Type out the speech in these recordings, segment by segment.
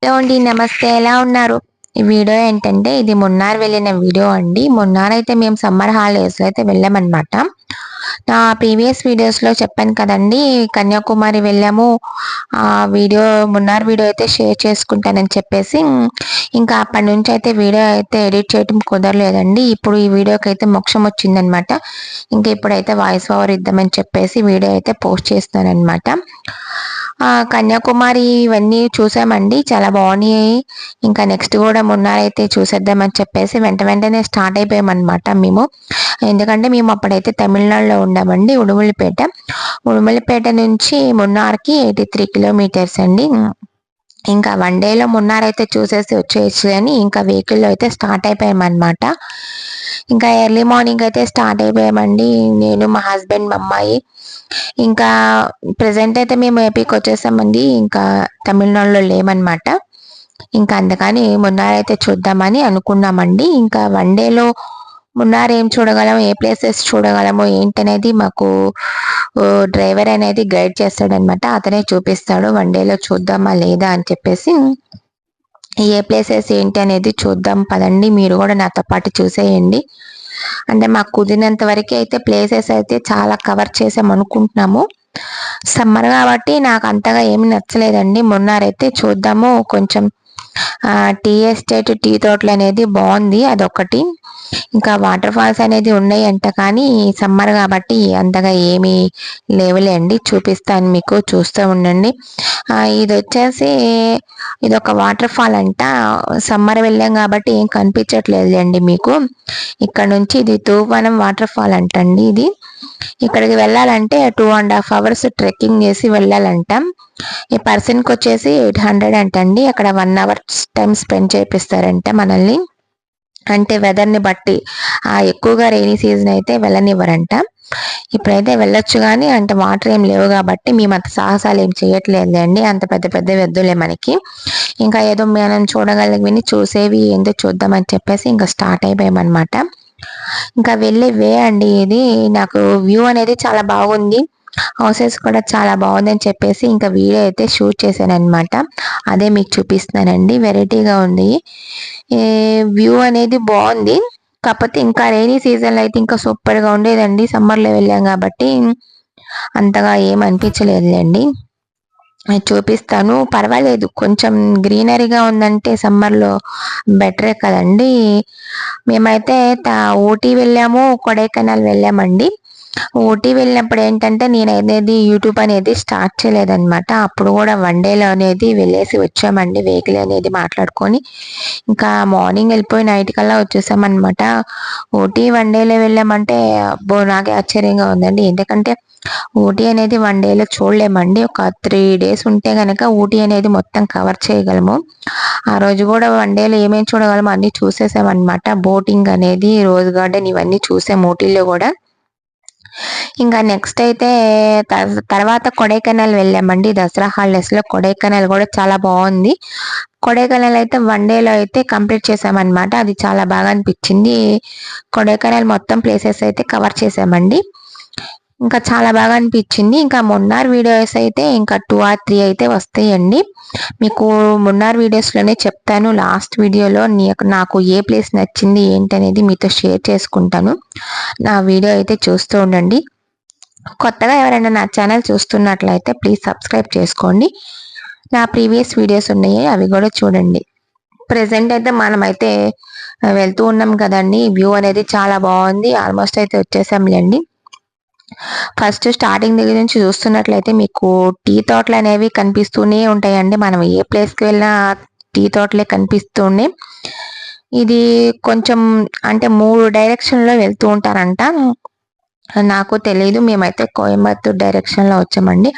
Hello అండి, నమస్తే. ఎలా ఉన్నారు? ఈ వీడియో ఏంటంటే ఇది మున్నార్ వెళ్ళిన వీడియో అండి. మున్నార్ అయితే మేము సమ్మర్ హాలిడేస్లో అయితే వెళ్ళామన్నమాట. నా ప్రీవియస్ వీడియోస్లో చెప్పాను కదండి, కన్యాకుమారి వెళ్ళాము. ఆ వీడియో మున్నార్ వీడియో అయితే షేర్ చేసుకుంటానని చెప్పేసి ఇంకా అప్పటి నుంచి అయితే వీడియో అయితే ఎడిట్ చేయడం కుదరలేదండి. ఇప్పుడు ఈ వీడియోకి అయితే మోక్షం వచ్చిందనమాట. ఇంకా ఇప్పుడైతే వాయిస్ ఓవర్ ఇద్దామని చెప్పేసి వీడియో అయితే పోస్ట్ చేస్తున్నాను అనమాట. కన్యాకుమారి ఇవన్నీ చూసామండి, చాలా బాగున్నాయి. ఇంకా నెక్స్ట్ కూడా మున్నార్ అయితే చూసేద్దామని చెప్పేసి వెంటనే స్టార్ట్ అయిపోయామన్నమాట మేము. ఎందుకంటే మేము అప్పుడైతే తమిళనాడులో ఉన్నామండి, ఉడుమలపేట నుంచి మున్నార్కి 83 కిలోమీటర్స్ అండి. ఇంకా వన్ డేలో మున్నార్ అయితే చూసేసి వచ్చేయచ్చు అని ఇంకా వెహికల్లో అయితే స్టార్ట్ అయిపోయామన్నమాట. ఇంకా ఎర్లీ మార్నింగ్ అయితే స్టార్ట్ అయిపోయామండి, నేను, మా హస్బెండ్, మా అమ్మాయి. ఇంకా ప్రజెంట్ అయితే మేము ఏపీకి వచ్చేసామండి, ఇంకా తమిళనాడులో లేమన్నమాట. ఇంకా అందుకని మున్నార్ అయితే చూద్దామని అనుకున్నామండి. ఇంకా వన్ డేలో మున్నార్ ఏం చూడగలము, ఏ ప్లేసెస్ చూడగలము ఏంటనేది మాకు డ్రైవర్ అనేది గైడ్ చేస్తాడనమాట. అతనే చూపిస్తాడు వన్ డేలో చూద్దామా లేదా అని చెప్పేసి. ఏ ప్లేసెస్ ఏంటి అనేది చూద్దాం పదండి, మీరు కూడా నాతో పాటు చూసేయండి. అంటే మాకు కుదిరినంత వరకు అయితే ప్లేసెస్ అయితే చాలా కవర్ చేసాం అనుకుంటున్నాము. సమ్మర్ కాబట్టి నాకు అంతగా ఏమి నచ్చలేదండి. మున్నార్ అయితే చూద్దాము. కొంచెం టీ ఎస్టేట్, టీ తోటలు అనేది బాగుంది, అదొకటి. ఇంకా వాటర్ ఫాల్స్ అనేది ఉన్నాయి అంట, కానీ సమ్మర్ కాబట్టి అంతగా ఏమీ లేవులేండి. చూపిస్తాను మీకు, చూస్తూ ఉండండి. ఇది వచ్చేసి ఇది ఒక వాటర్ ఫాల్ అంట. సమ్మర్ వెళ్ళాం కాబట్టి ఏం కనిపించట్లేదులేండి మీకు. ఇక్కడ నుంచి ఇది తూవనం వాటర్ ఫాల్ అంటండి. ఇది ఇక్కడికి వెళ్ళాలంటే 2.5 hours ట్రెక్కింగ్ చేసి వెళ్ళాలంట. ఈ పర్సన్కి వచ్చేసి 800 అంటండి. అక్కడ 1 hour టైం స్పెండ్ చేపిస్తారంట మనల్ని. అంటే వెదర్ని బట్టి ఎక్కువగా రెయినీ సీజన్ అయితే వెళ్ళనివ్వరంట. ఇప్పుడైతే వెళ్ళొచ్చు, కానీ అంటే వాటర్ ఏం లేవు కాబట్టి మేము అంత సాహసాలు ఏం చేయట్లేదండి. అంత పెద్ద పెద్ద వెద్దులే మనకి. ఇంకా ఏదో మనం చూడగలిగి చూసేవి ఏందో చూద్దామని చెప్పేసి ఇంకా స్టార్ట్ అయిపోయామన్నమాట. ఇంకా వెళ్ళే వే అండి ఇది. నాకు వ్యూ అనేది చాలా బాగుంది, హౌసెస్ కూడా చాలా బాగుందని చెప్పేసి ఇంకా వీడియో అయితే షూట్ చేశాను అనమాట. అదే మీకు చూపిస్తున్నానండి. వెరైటీగా ఉంది, వ్యూ అనేది బాగుంది. కాకపోతే ఇంకా రైనీ సీజన్లో అయితే ఇంకా సూపర్గా ఉండేదండి. సమ్మర్లో వెళ్ళాం కాబట్టి అంతగా ఏం అనిపించలేదులేండి. చూపిస్తాను, పర్వాలేదు. కొంచెం గ్రీనరీగా ఉందంటే సమ్మర్లో బెటరే కదండి. మేమైతే ఊటీ వెళ్ళాము, కొడైకెనాల్ వెళ్ళామండి. ఊటీ వెళ్ళినప్పుడు ఏంటంటే నేను అనేది యూట్యూబ్ అనేది స్టార్ట్ చేయలేదన్నమాట. అప్పుడు కూడా వన్ డేలో అనేది వెళ్ళేసి వచ్చామండి, వెహికల్ అనేది మాట్లాడుకొని. ఇంకా మార్నింగ్ వెళ్ళిపోయి నైట్ కల్లా వచ్చేసామన్నమాట. ఊటీ వన్ డేలో వెళ్ళామంటే అబ్బో నాకే ఆశ్చర్యంగా ఉందండి. ఎందుకంటే ఊటీ అనేది వన్ డేలో చూడలేమండి. ఒక 3 days ఉంటే కనుక ఊటీ అనేది మొత్తం కవర్ చేయగలము. ఆ రోజు కూడా వన్ డేలో ఏమేమి చూడగలము అన్నీ చూసేసామన్నమాట. బోటింగ్ అనేది, రోజ్ గార్డెన్ ఇవన్నీ చూసాము ఊటీలో కూడా. ఇంకా నెక్స్ట్ అయితే తర్వాత కొడైకెనాల్ వెళ్ళామండి. దసరా హాలిడేస్లో కొడైకెనాల్ కూడా చాలా బాగుంది. కొడైకెనాల్ అయితే వన్ డేలో అయితే కంప్లీట్ చేసామన్నమాట. అది చాలా బాగా అనిపించింది. కొడైకెనాల్ మొత్తం ప్లేసెస్ అయితే కవర్ చేసామండి. ఇంకా చాలా బాగా అనిపించింది. ఇంకా మున్నార్ వీడియోస్ అయితే ఇంకా 2 or 3 అయితే వస్తాయండి. మీకు మున్నార్ వీడియోస్లోనే చెప్తాను. లాస్ట్ వీడియోలో నాకు ఏ ప్లేస్ నచ్చింది ఏంటనేది మీతో షేర్ చేసుకుంటాను. నా వీడియో అయితే చూస్తూ ఉండండి. కొత్తగా ఎవరైనా నా ఛానల్ చూస్తున్నట్లయితే ప్లీజ్ సబ్స్క్రైబ్ చేసుకోండి. నా ప్రీవియస్ వీడియోస్ ఉన్నాయి, అవి కూడా చూడండి. ప్రజెంట్ అయితే మనమైతే వెళ్తూ ఉన్నాం కదండి. వ్యూ అనేది చాలా బాగుంది. ఆల్మోస్ట్ అయితే వచ్చేసాంలేండి. ఫస్ట్ స్టార్టింగ్ దగ్గర నుంచి చూస్తున్నట్లయితే మీకు టీ తోటలు అనేవి కనిపిస్తూనే ఉంటాయండి. మనం ఏ ప్లేస్కి వెళ్ళినా టీ తోటలే కనిపిస్తూనే. ఇది కొంచెం అంటే 3 డైరెక్షన్లో వెళ్తూ ఉంటారంట. నాకు తెలియదు. మేమైతే కోయంబత్తూర్ డైరెక్షన్లో వచ్చామండి.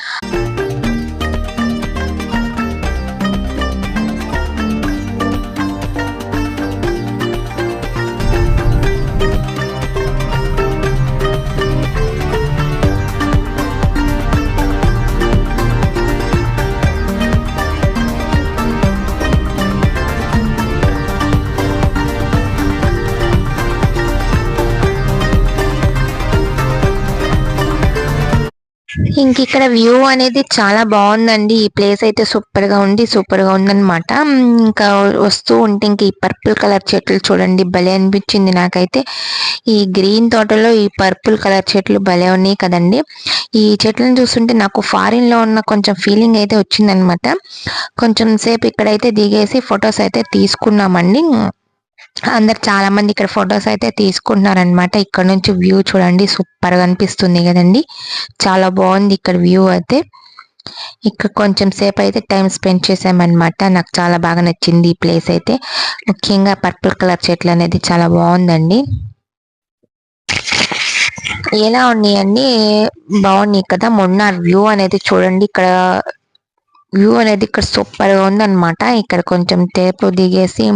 ఇంక ఇక్కడ వ్యూ అనేది చాలా బాగుందండి. ఈ ప్లేస్ అయితే సూపర్ గా ఉందన్నమాట. ఇంకా వస్తూ ఉంటే ఇంక ఈ పర్పుల్ కలర్ చెట్లు చూడండి, భలే అనిపించింది నాకైతే. ఈ గ్రీన్ తోటలో ఈ పర్పుల్ కలర్ చెట్లు భలే ఉన్నాయి కదండి. ఈ చెట్లను చూస్తుంటే నాకు ఫారిన్ లో ఉన్న కొంచెం ఫీలింగ్ అయితే వచ్చిందనమాట. కొంచెం సేపు ఇక్కడైతే దిగేసి ఫొటోస్ అయితే తీసుకున్నామండి. అందరు చాలా మంది ఇక్కడ ఫొటోస్ అయితే తీసుకుంటున్నారనమాట. ఇక్కడ నుంచి వ్యూ చూడండి, సూపర్ గా అనిపిస్తుంది కదండి. చాలా బాగుంది ఇక్కడ వ్యూ అయితే. ఇక్కడ కొంచెం సేపు అయితే టైం స్పెండ్ చేసామన్నమాట. నాకు చాలా బాగా నచ్చింది ఈ ప్లేస్ అయితే. ముఖ్యంగా పర్పుల్ కలర్ చెట్లు అనేది చాలా బాగుందండి. ఎలా ఉన్నాయండి, బాగున్నాయి కదా. మొన్న వ్యూ అనేది చూడండి, వ్యూ అనేది ఇక్కడ సూపర్ గా ఉందన్నమాట. ఇక్కడ కొంచెం టేపు దిగేసి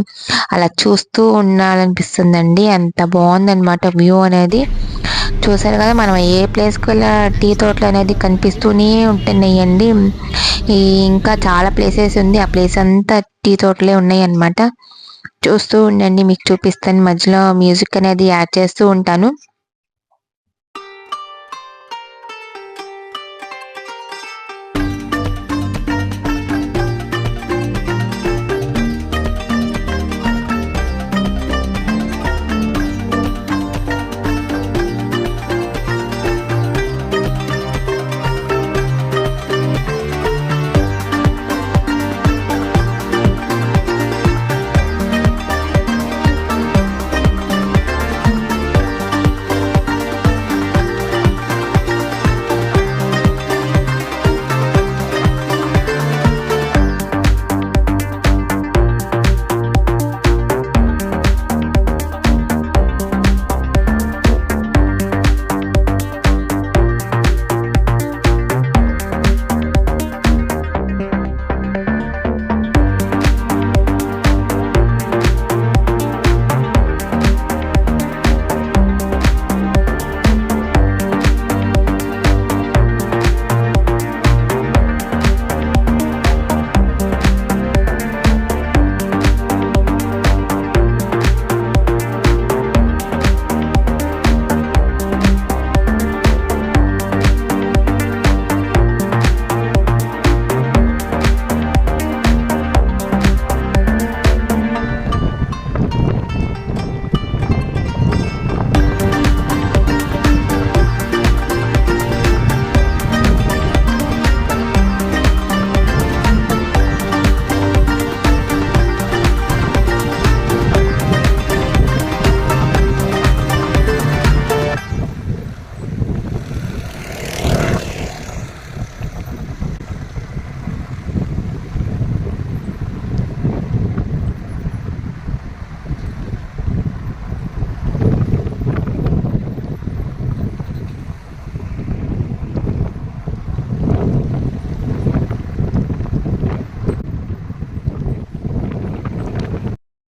అలా చూస్తూ ఉండాలనిపిస్తుందండి. అంత బాగుందన్నమాట వ్యూ అనేది. చూసారు కదా, మనం ఏ ప్లేస్కి వెళ్ళా టీ తోటలు అనేది కనిపిస్తూనే ఉంటున్నాయండి. ఇంకా చాలా ప్లేసెస్ ఉంది, ఆ ప్లేస్ అంతా టీ తోటలే ఉన్నాయి అన్నమాట. చూస్తూ ఉండండి, మీకు చూపిస్తాను. మధ్యలో మ్యూజిక్ అనేది యాడ్ చేస్తూ ఉంటాను.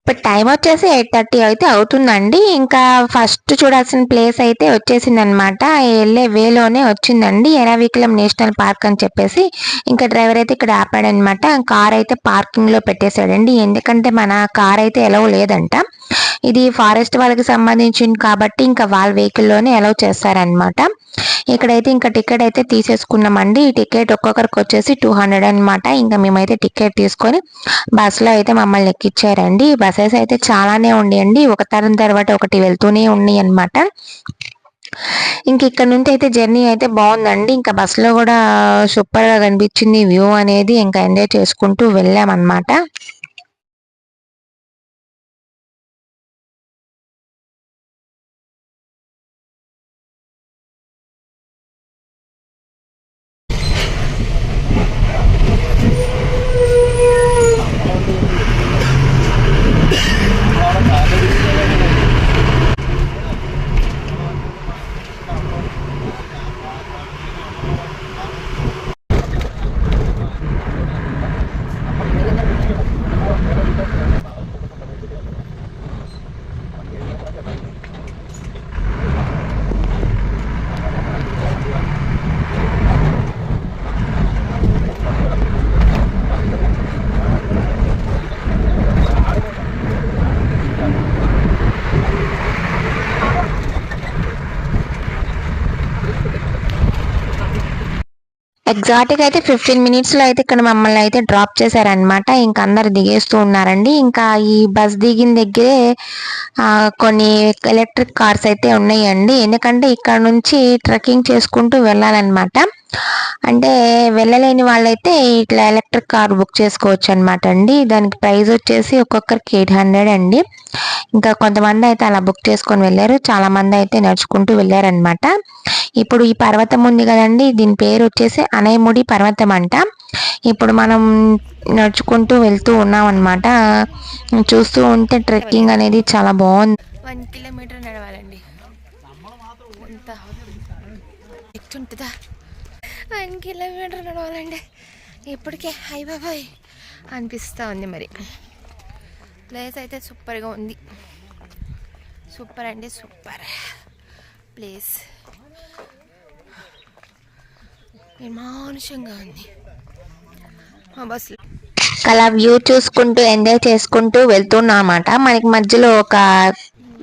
ఇప్పుడు టైం వచ్చేసి 8:30 అయితే అవుతుందండి. ఇంకా ఫస్ట్ చూడాల్సిన ప్లేస్ అయితే వచ్చేసింది అనమాట. వెళ్ళే వేలోనే వచ్చిందండి, ఎరావికులం నేషనల్ పార్క్ అని చెప్పేసి. ఇంకా డ్రైవర్ అయితే ఇక్కడ ఆపాడనమాట. కార్ అయితే పార్కింగ్ లో పెట్టేశాడండి, ఎందుకంటే మన కార్ అయితే ఎలవ్ లేదంట. ఇది ఫారెస్ట్ వాళ్ళకి సంబంధించింది కాబట్టి ఇంకా వాళ్ళ వెహికల్ లోనే అలౌ చేస్తారనమాట. ఇక్కడైతే ఇంకా టికెట్ అయితే తీసేసుకున్నామండి. ఈ టికెట్ ఒక్కొక్కరికి వచ్చేసి 200 అనమాట. ఇంకా మేమైతే టికెట్ తీసుకొని బస్ లో అయితే మమ్మల్ని ఎక్కించారండి. బస్సెస్ అయితే చాలానే ఉన్నాయండి, ఒక తరం తర్వాత ఒకటి వెళ్తూనే ఉన్నాయి అనమాట. ఇంక ఇక్కడ నుంచి అయితే జర్నీ అయితే బాగుందండి. ఇంకా బస్ లో కూడా సూపర్ గా కనిపించింది వ్యూ అనేది. ఇంకా ఎంజాయ్ చేసుకుంటూ వెళ్ళామన్నమాట. ఎగ్జాక్ట్గా అయితే 15 మినిట్స్లో అయితే ఇక్కడ మమ్మల్ని అయితే డ్రాప్ చేశారనమాట. ఇంకా అందరు దిగేస్తూ ఉన్నారండి. ఇంకా ఈ బస్ దిగిన దగ్గరే కొన్ని ఎలక్ట్రిక్ కార్స్ అయితే ఉన్నాయండి. ఎందుకంటే ఇక్కడ నుంచి ట్రెక్కింగ్ చేసుకుంటూ వెళ్ళాలన్నమాట. అంటే వెళ్ళలేని వాళ్ళైతే ఇట్లా ఎలక్ట్రిక్ కార్ బుక్ చేసుకోవచ్చు అనమాట అండి. దానికి ప్రైస్ వచ్చేసి ఒక్కొక్కరికి 800 అండి. ఇంకా కొంతమంది అయితే అలా బుక్ చేసుకొని వెళ్ళారు, చాలా మంది అయితే నడుచుకుంటూ వెళ్ళారనమాట. ఇప్పుడు ఈ పర్వతం ఉంది కదండి, దీని పేరు వచ్చేసి అనైముడి పర్వతం అంట. ఇప్పుడు మనం నడుచుకుంటూ వెళ్తూ ఉన్నాం అనమాట. చూస్తూ ఉంటే ట్రెక్కింగ్ అనేది చాలా బాగుంది. 1 కిలోమీటర్ నడవాలండి. ఎంత ఎత్తుంటుందా? 1 కిలోమీటర్ నడవాలండి. ఇప్పటికే హై బాబాయ్ అనిపిస్తూ ఉంది. మరి ప్లేస్ అయితే సూపర్గా ఉంది. సూపర్ అండి, సూపర్ ప్లేస్. నిర్మానుషంగా ఉంది మా బస్సులో. అలా వ్యూ చూసుకుంటూ ఎంజాయ్ చేసుకుంటూ వెళ్తున్నామాట. మనకి మధ్యలో ఒక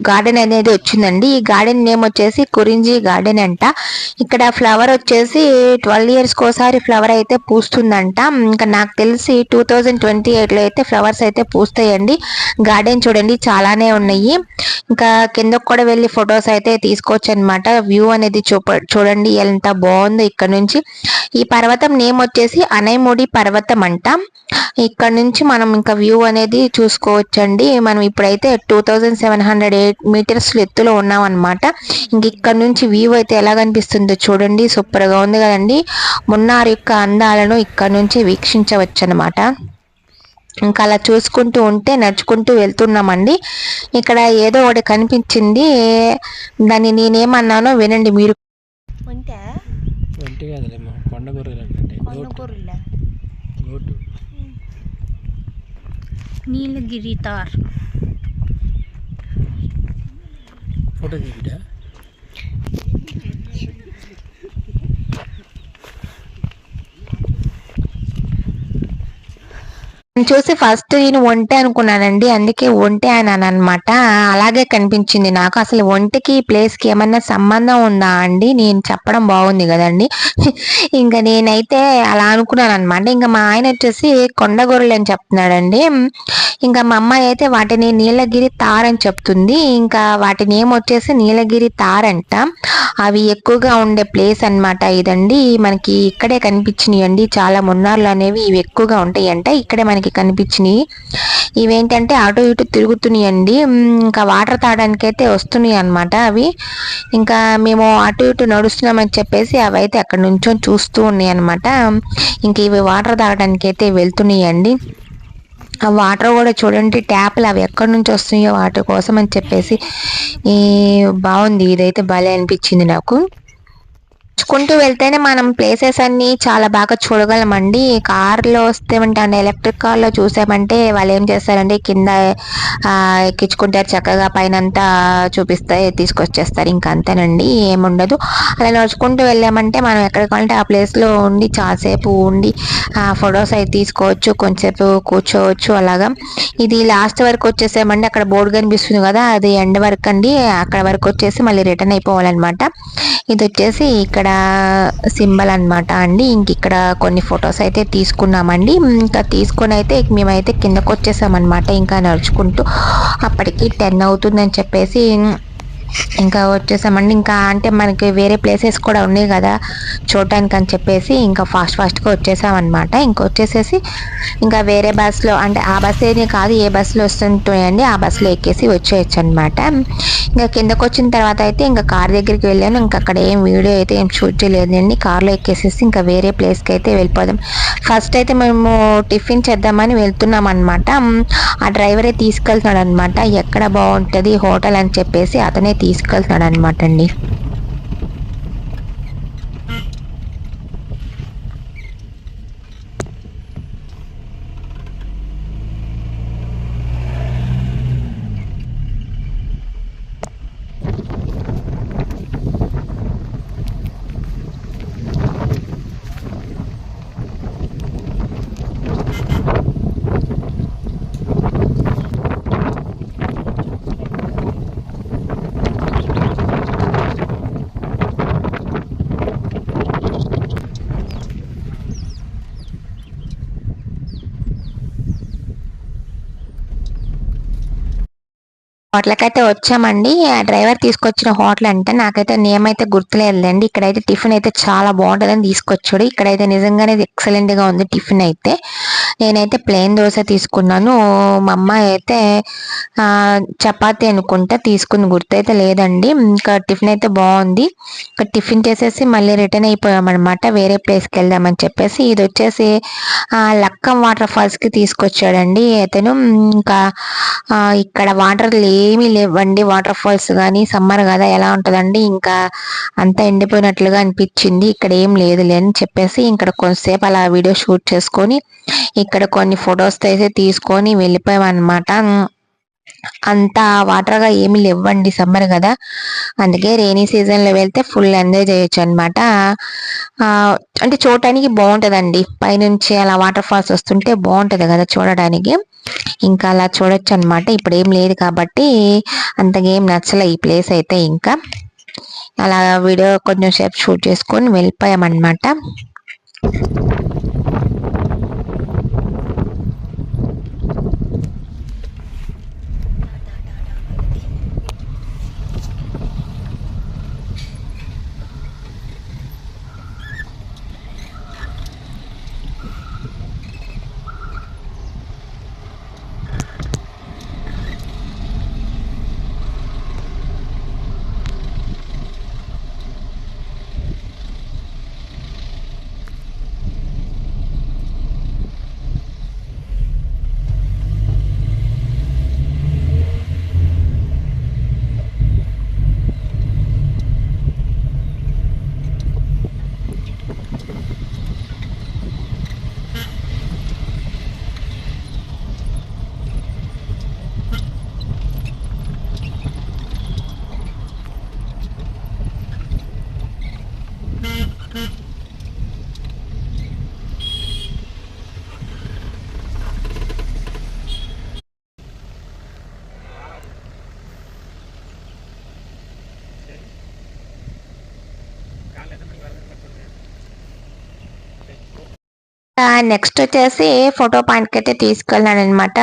గార్డెన్ అనేది వచ్చిందండి. ఈ గార్డెన్ నేమ్ వచ్చేసి కురింజి గార్డెన్ అంట. ఇక్కడ ఫ్లవర్ వచ్చేసి 12 years ఒకసారి ఫ్లవర్ అయితే పూస్తుందంట. ఇంకా నాకు తెలిసి 2028లో అయితే ఫ్లవర్స్ అయితే పూస్తాయండి. గార్డెన్ చూడండి చాలానే ఉన్నాయి. ఇంకా కిందకు కూడా వెళ్ళి ఫొటోస్ అయితే తీసుకోవచ్చు అనమాట. వ్యూ అనేది చూడండి ఎంత బాగుందో ఇక్కడ నుంచి. ఈ పర్వతం నేమ్ వచ్చేసి అనైముడి పర్వతం అంట. ఇక్కడ నుంచి మనం ఇంకా వ్యూ అనేది చూసుకోవచ్చండి. మనం ఇప్పుడైతే 2708 meters ఎత్తులో ఉన్నాం అనమాట. ఇంక ఇక్కడ నుంచి వ్యూ అయితే ఎలా కనిపిస్తుందో చూడండి, సూపర్ గా ఉంది కదండి. మున్నార్ యొక్క అందాలను ఇక్కడ నుంచి వీక్షించవచ్చు అనమాట. ఇంకా అలా చూసుకుంటూ ఉంటే నడుచుకుంటూ వెళ్తున్నామండి. ఇక్కడ ఏదో ఒకటి కనిపించింది, దాన్ని నేనేమన్నానో వినండి మీరు. నీలగిరి తార్ ఫోటో తీపిడా చూసి ఫస్ట్ నేను ఒంటె అనుకున్నానండి, అందుకే ఒంటె అని అనమాట. అలాగే కనిపించింది నాకు. అసలు ఒంటెకి ప్లేస్కి ఏమన్నా సంబంధం ఉందా అండి? నేను చెప్పడం బాగుంది కదండి. ఇంకా నేనైతే అలా అనుకున్నాను అనమాట. ఇంకా మా ఆయన వచ్చేసి కొండగొర్రెలు అని చెప్తున్నాడండి. ఇంకా మా అమ్మాయి అయితే వాటిని నీలగిరి తార్ అని చెప్తుంది. ఇంకా వాటి నేమ్ వచ్చేసి నీలగిరి తార్ అంట. అవి ఎక్కువగా ఉండే ప్లేస్ అనమాట ఇదండి. మనకి ఇక్కడే కనిపించినాయి అండి, చాలా మున్నార్లు అనేవి ఇవి ఎక్కువగా ఉంటాయంట. ఇక్కడే మనకి కనిపించినాయి. ఇవేంటంటే అటు ఇటు తిరుగుతున్నాయండి. ఇంకా వాటర్ తాగడానికి అయితే వస్తున్నాయి అనమాట అవి. ఇంకా మేము అటు ఇటు నడుస్తున్నామని చెప్పేసి అవి అయితే అక్కడ నుంచొని చూస్తూ ఉన్నాయి అనమాట. ఇంక ఇవి వాటర్ తాగడానికి అయితే వెళ్తున్నాయండి. ఆ వాటర్ కూడా చూడండి, ట్యాప్లు అవి ఎక్కడి నుంచి వస్తున్నాయో వాటి కోసం అని చెప్పేసి బాగుంది. ఇదైతే భలే అనిపించింది నాకు. నడుచుకుంటూ వెళ్తేనే మనం ప్లేసెస్ అన్ని చాలా బాగా చూడగలమండి. కార్లో వస్తే అంటే ఎలక్ట్రిక్ కార్లో చూసామంటే వాళ్ళు ఏం చేస్తారంటే కింద ఎక్కించుకుంటారు, చక్కగా పైన అంతా చూపిస్తే తీసుకొచ్చేస్తారు, ఇంకా అంతేనండి, ఏముండదు. అలా నడుచుకుంటూ వెళ్ళామంటే మనం ఎక్కడికి కావాలంటే ఆ ప్లేస్లో ఉండి చాలాసేపు ఉండి ఫొటోస్ అయితే తీసుకోవచ్చు, కొంచెంసేపు కూర్చోవచ్చు అలాగా. ఇది లాస్ట్ వరకు వచ్చేసామండి. అక్కడ బోర్డు కనిపిస్తుంది కదా, అది ఎండ్ వరకు అండి. అక్కడ వరకు వచ్చేసి మళ్ళీ రిటర్న్ అయిపోవాలన్నమాట. ఇది వచ్చేసి ఇక్కడ సింబల్ అనమాట అండి. ఇంక ఇక్కడ కొన్ని ఫొటోస్ అయితే తీసుకున్నామండి. ఇంకా తీసుకొని అయితే మేమైతే కిందకు వచ్చేసామన్నమాట. ఇంకా నడుచుకుంటూ అప్పటికి 10 అవుతుందని చెప్పేసి ఇంకా వచ్చేసామండి. ఇంకా అంటే మనకి వేరే ప్లేసెస్ కూడా ఉన్నాయి కదా చూడటానికి అని చెప్పేసి ఇంకా ఫాస్ట్గా వచ్చేసామన్నమాట. ఇంకా వచ్చేసేసి ఇంకా వేరే బస్సులో, అంటే ఆ బస్సు ఏది కాదు, ఏ బస్సులో వస్తుంటాయండి ఆ బస్సులో ఎక్కేసి వచ్చేయచ్చు అనమాట. ఇంకా కిందకు వచ్చిన తర్వాత అయితే ఇంకా కార్ దగ్గరికి వెళ్ళాను. ఇంకా అక్కడ ఏం వీడియో అయితే ఏం షూట్ చేయలేదండి. కార్లో ఎక్కేసేసి ఇంకా వేరే ప్లేస్కి అయితే వెళ్ళిపోదాం. ఫస్ట్ అయితే మేము టిఫిన్ చేద్దామని వెళ్తున్నాం అనమాట. ఆ డ్రైవరే తీసుకెళ్తున్నాడు అనమాట, ఎక్కడ బాగుంటుంది హోటల్ అని చెప్పేసి అతనే తీసుకెళ్తున్నాడు అనమాట అండి. హోటల్కైతే వచ్చామండి. ఆ డ్రైవర్ తీసుకొచ్చిన హోటల్ అంటే నాకైతే నేమ్ అయితే గుర్తులేదులేండి. ఇక్కడైతే టిఫిన్ అయితే చాలా బాగుంటుందని తీసుకొచ్చాడు. ఇక్కడైతే నిజంగానే ఎక్సలెంట్ గా ఉంది టిఫిన్ అయితే. నేనైతే ప్లెయిన్ దోశ తీసుకున్నాను. మా అమ్మాయి అయితే చపాతీ అనుకుంటా తీసుకుని, గుర్తయితే లేదండి. ఇంకా టిఫిన్ అయితే బాగుంది. ఇక్కడ టిఫిన్ చేసేసి మళ్ళీ రిటర్న్ అయిపోయామన్నమాట, వేరే ప్లేస్కి వెళ్దామని చెప్పేసి. ఇది వచ్చేసి లక్కం వాటర్ ఫాల్స్ కి తీసుకొచ్చాడండి అతను. ఇంకా ఇక్కడ వాటర్ ఏమీ లేవండి. వాటర్ ఫాల్స్ కానీ సమ్మర్ కదా ఎలా ఉంటుందండి, ఇంకా అంతా ఎండిపోయినట్లుగా అనిపించింది. ఇక్కడ ఏం లేదులే అని చెప్పేసి ఇక్కడ కొంతసేపు అలా వీడియో షూట్ చేసుకొని ఇక్కడ కొన్ని ఫొటోస్ అయితే తీసుకొని వెళ్ళిపోయాం అనమాట. అంతా వాటర్ గా ఏమి లేవండి, సమ్మర్ కదా, అందుకే రెయినీ సీజన్ లో వెళ్తే ఫుల్ ఎంజాయ్ చేయొచ్చు అనమాట. అంటే చూడటానికి బాగుంటదండి, పైనుంచి అలా వాటర్ ఫాల్స్ వస్తుంటే బాగుంటది కదా చూడడానికి. ఇంకా అలా చూడొచ్చు అనమాట. ఇప్పుడు ఏం లేదు కాబట్టి అంతగా ఏం నచ్చలే ఈ ప్లేస్ అయితే. ఇంకా అలా వీడియో కొంచెం సేపు షూట్ చేసుకొని వెళ్ళిపోయామన్నమాట. నెక్స్ట్ వచ్చేసి ఫోటో పాయింట్ కి అయితే తీసుకెళ్ళాను అనమాట.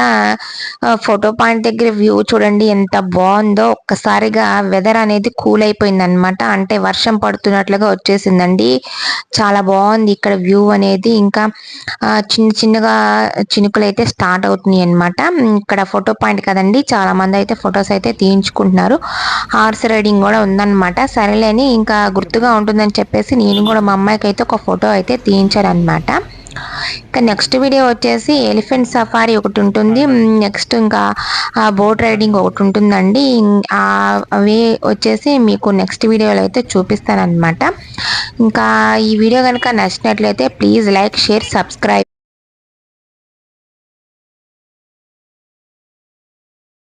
ఫోటో పాయింట్ దగ్గర వ్యూ చూడండి ఎంత బాగుందో. ఒక్కసారిగా వెదర్ అనేది కూల్ అయిపోయింది అనమాట, అంటే వర్షం పడుతున్నట్లుగా వచ్చేసిందండి. చాలా బాగుంది ఇక్కడ వ్యూ అనేది. ఇంకా చిన్న చిన్నగా చినుకులు అయితే స్టార్ట్ అవుతున్నాయి అనమాట. ఇక్కడ ఫోటో పాయింట్ కదండి, చాలా మంది అయితే ఫొటోస్ అయితే తీయించుకుంటున్నారు. హార్స్ రైడింగ్ కూడా ఉందన్నమాట. సరేలేని ఇంకా గుర్తుగా ఉంటుందని చెప్పేసి నేను కూడా మా అమ్మాయికి అయితే ఒక ఫోటో అయితే తీయించాను అనమాట. ఇంకా నెక్స్ట్ వీడియో వచ్చేసి ఎలిఫెంట్ సఫారీ ఒకటి ఉంటుంది. నెక్స్ట్ ఇంకా బోట్ రైడింగ్ ఒకటి ఉంటుందండి. అవి వచ్చేసి మీకు నెక్స్ట్ వీడియోలో అయితే చూపిస్తాను అనమాట. ఇంకా ఈ వీడియో కనుక నచ్చినట్లయితే ప్లీజ్ లైక్, షేర్, సబ్స్క్రైబ్.